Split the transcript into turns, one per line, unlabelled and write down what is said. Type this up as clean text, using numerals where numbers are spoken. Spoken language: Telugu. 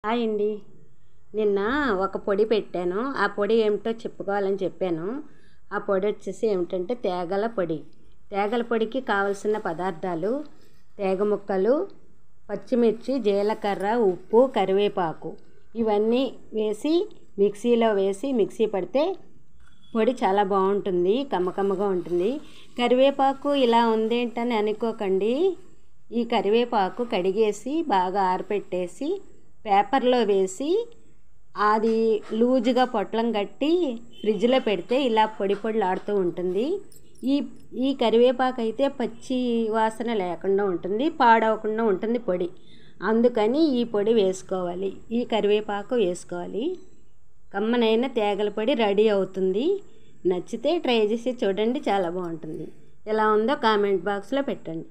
హాయ్ అండి. నిన్న ఒక పొడి పెట్టాను. ఆ పొడి ఏమిటో చెప్పుకోవాలని చెప్పాను. ఆ పొడి వచ్చేసి ఏమిటంటే తేగల పొడి. తేగల పొడికి కావలసిన పదార్థాలు: తేగ ముక్కలు, పచ్చిమిర్చి, జీలకర్ర, ఉప్పు, కరివేపాకు. ఇవన్నీ వేసి మిక్సీలో వేసి మిక్సీ పడితే పొడి చాలా బాగుంటుంది, కమ్మకమ్మగా ఉంటుంది. కరివేపాకు ఇలా ఉందేంటని అనుకోకండి. ఈ కరివేపాకు కడిగేసి బాగా ఆరపెట్టేసి పేపర్లో వేసి అది లూజుగా పొట్లం కట్టి ఫ్రిడ్జ్లో పెడితే ఇలా పొడి పొడిలాడుతూ ఉంటుంది. ఈ కరివేపాకు అయితే పచ్చి వాసన లేకుండా ఉంటుంది, పాడవకుండా ఉంటుంది పొడి. అందుకని ఈ పొడి వేసుకోవాలి, ఈ కరివేపాకు వేసుకోవాలి. కమ్మనైన తేగల పొడి రెడీ అవుతుంది. నచ్చితే ట్రై చేసి చూడండి, చాలా బాగుంటుంది. ఎలా ఉందో కామెంట్ బాక్స్లో పెట్టండి.